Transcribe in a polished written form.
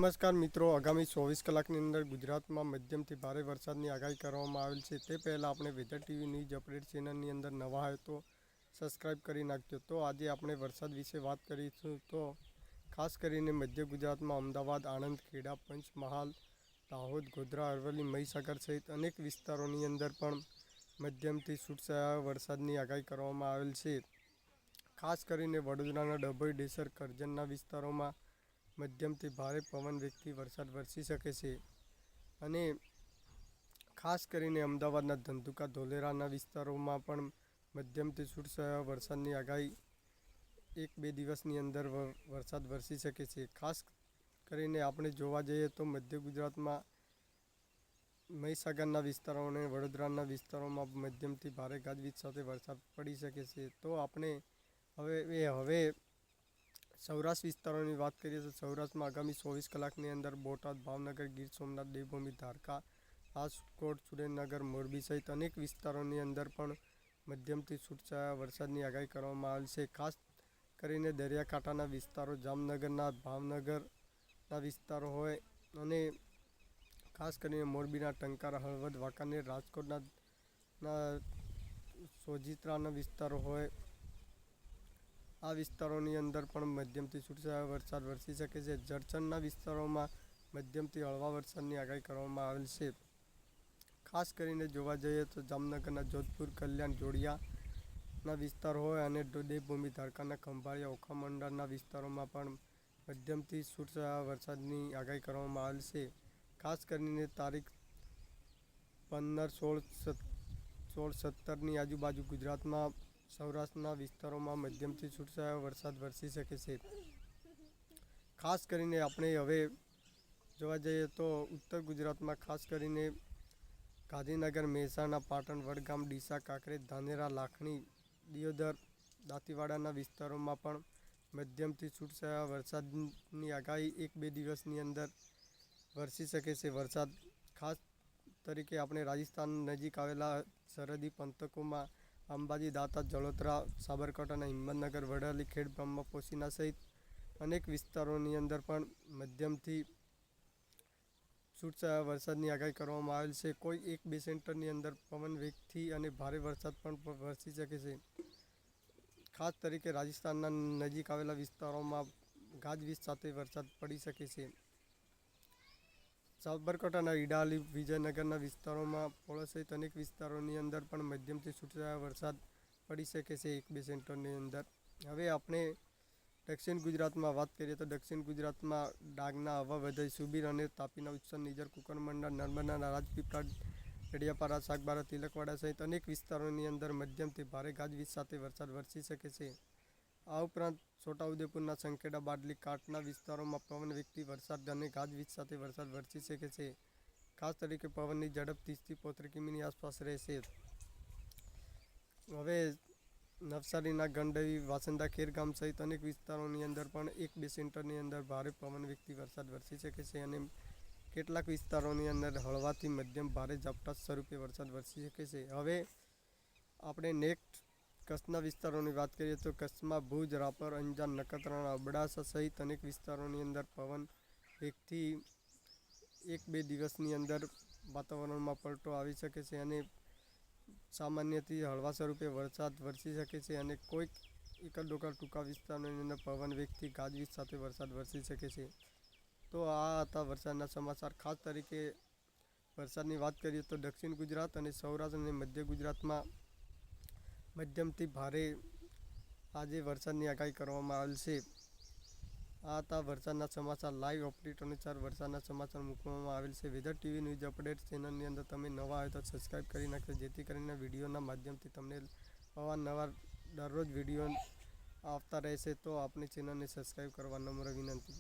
નમસ્કાર મિત્રો, આગામી 24 કલાકની અંદર ગુજરાતમાં મધ્યમથી ભારે વરસાદની આગાહી કરવામાં આવેલ છે. તે પહેલાં આપણે વેધર ટીવી ન્યૂઝ અપડેટ ચેનલની અંદર નવા હોય તો સબસ્ક્રાઈબ કરી નાખજો. તો આજે આપણે વરસાદ વિશે વાત કરીશું. તો ખાસ કરીને મધ્ય ગુજરાતમાં અમદાવાદ, આણંદ, ખેડા, પંચમહાલ, દાહોદ, ગોધરા, અરવલ્લી, મહીસાગર સહિત અનેક વિસ્તારોની અંદર પણ મધ્યમથી છૂટછાયા વરસાદની આગાહી કરવામાં આવેલ છે. ખાસ કરીને વડોદરાના ડભોઈ, ડેસર, કરજણના વિસ્તારોમાં મધ્યમથી ભારે પવન વેગથી વરસાદ વરસી શકે છે. અને ખાસ કરીને અમદાવાદના ધંધુકા, ધોલેરાના વિસ્તારોમાં પણ મધ્યમથી છૂટછાયા વરસાદની આગાહી 1-2 દિવસની અંદર વરસાદ વરસી શકે છે. ખાસ કરીને આપણે જોવા જઈએ તો મધ્ય ગુજરાતમાં મહીસાગરના વિસ્તારો અને વડોદરાના વિસ્તારોમાં મધ્યમથી ભારે ગાજવીજ સાથે વરસાદ પડી શકે છે. તો આપણે હવે સૌરાષ્ટ્ર વિસ્તારોની વાત કરીએ તો સૌરાષ્ટ્રમાં આગામી 24 કલાકની અંદર બોટાદ, ભાવનગર, ગીર સોમનાથ, દેવભૂમિ, ધારકા, રાજકોટ, સુરેન્દ્રનગર, મોરબી સહિત અનેક વિસ્તારોની અંદર પણ મધ્યમથી છૂટછાયા વરસાદની આગાહી કરવામાં આવેલ છે. ખાસ કરીને દરિયાકાંઠાના વિસ્તારો, જામનગરના, ભાવનગરના વિસ્તારો હોય અને ખાસ કરીને મોરબીના ટંકારા, હળવદ, વાંકાનેર, રાજકોટના સોજિત્રાના વિસ્તારો હોય, આ વિસ્તારોની અંદર પણ મધ્યમથી છૂટછાયા વરસાદ વરસી શકે છે. જળચરના વિસ્તારોમાં મધ્યમથી હળવા વરસાદની આગાહી કરવામાં આવેલ છે. ખાસ કરીને જોવા જઈએ તો જામનગરના જોધપુર, કલ્યાણ, જોડિયાના વિસ્તારો હોય અને દેવભૂમિ, ધારકાના ખંભાળિયા, ઓખામંડળના વિસ્તારોમાં પણ મધ્યમથી છૂટછાયા વરસાદની આગાહી કરવામાં આવેલ છે. ખાસ કરીને તારીખ 15, 16, 17ની આજુબાજુ ગુજરાતમાં સૌરાષ્ટ્રના વિસ્તારોમાં મધ્યમથી છૂટછાયા વરસાદ વરસી શકે છે. ખાસ કરીને આપણે હવે જોવા જઈએ તો ઉત્તર ગુજરાતમાં ખાસ કરીને ગાંધીનગર, મહેસાણા, પાટણ, વડગામ, ડીસા, કાંકરેજ, ધાનેરા, લાખણી, દિયોદર, દાંતીવાડાના વિસ્તારોમાં પણ મધ્યમથી છૂટછાયા વરસાદની આગાહી 1-2 દિવસની અંદર વરસી શકે છે. વરસાદ ખાસ તરીકે આપણે રાજસ્થાન નજીક આવેલા સરહદી પંથકોમાં અંબાજી, દાંતા, જળોતરા, સાબરકાંઠાના હિંમતનગર, વડાલી, ખેડ બ્રહ્મા, પોશીના સહિત અનેક વિસ્તારોની અંદર પણ મધ્યમથી છૂટછાયા વરસાદની આગાહી કરવામાં આવેલ છે. કોઈ 1-2 સેન્ટરની અંદર પવન વેગથી અને ભારે વરસાદ પણ વરસી શકે છે. ખાસ તરીકે રાજસ્થાનના નજીક આવેલા વિસ્તારોમાં ગાજવીજ સાથે વરસાદ પડી શકે છે. સાબરકાંઠાના ઈડાલી, વિજયનગરના વિસ્તારોમાં પોળા સહિત અનેક વિસ્તારોની અંદર પણ મધ્યમથી છૂટછાયા વરસાદ પડી શકે છે 1-2 સેન્ટરની અંદર. હવે આપણે દક્ષિણ ગુજરાતમાં વાત કરીએ તો દક્ષિણ ગુજરાતમાં ડાંગના હવા વધઈ, સુબીર અને તાપીના ઉત્સવ, નિઝર, કુકરમંડળ, નર્મદાના રાજપીપળા, ડેડિયાપાડા, સાગબારા, તિલકવાડા સહિત અનેક વિસ્તારોની અંદર મધ્યમથી ભારે ગાજવીજ સાથે વરસાદ વરસી શકે છે. આ ઉપરાંત છોટાઉદેપુરના સંખેડા, બારડોલી, કાંઠાના વિસ્તારોમાં પવન વેગથી વરસાદ અને ગાજવીજ સાથે વરસાદ વરસી શકે છે. ખાસ તરીકે પવનની ઝડપ 30થી 35 કિમીની આસપાસ રહેશે. હવે નવસારીના ગણદેવી, વાંસદા, ખેરગામ સહિત અનેક વિસ્તારોની અંદર પણ 1-2 સેન્ટરની અંદર ભારે પવન વેગથી વરસાદ વરસી શકે છે અને કેટલાક વિસ્તારોની અંદર હળવાથી મધ્યમ ભારે ઝાપટા સ્વરૂપે વરસાદ વરસી શકે છે. હવે આપણે નેક્સ્ટ કચ્છના વિસ્તારોની વાત કરીએ તો કચ્છમાં ભુજ, રાપર, અંજાર, નખત્રાણા, અબડાસા સહિત અનેક વિસ્તારોની અંદર પવન વેગથી 1-2 દિવસની અંદર વાતાવરણમાં પલટો આવી શકે છે અને સામાન્યથી હળવા સ્વરૂપે વરસાદ વરસી શકે છે અને કોઈક એકલ-દોકલ ટૂંકા વિસ્તારોની અંદર પવન વેગથી ગાજવીજ સાથે વરસાદ વરસી શકે છે. તો આ હતા વરસાદના સમાચાર. ખાસ તરીકે વરસાદની વાત કરીએ તો દક્ષિણ ગુજરાત અને સૌરાષ્ટ્ર અને મધ્ય ગુજરાતમાં મધ્યમથી ભારે આજે વરસાદની આગાહી કરવામાં આવેલ છે. આ હતા વરસાદના સમાચાર. લાઈવ અપડેટ અનુસાર વરસાદના સમાચાર મૂકવામાં આવેલ છે. વેધર ટીવી ન્યૂઝ અપડેટ ચેનલની અંદર તમે નવા હોય તો સબસ્ક્રાઈબ કરી નાખજો, જેથી કરીને વિડીયોના માધ્યમથી તમને અવારનવાર દરરોજ વિડીયો આવતા રહેશે. તો આપણી ચેનલને સબસ્ક્રાઈબ કરવા નમ્ર વિનંતી.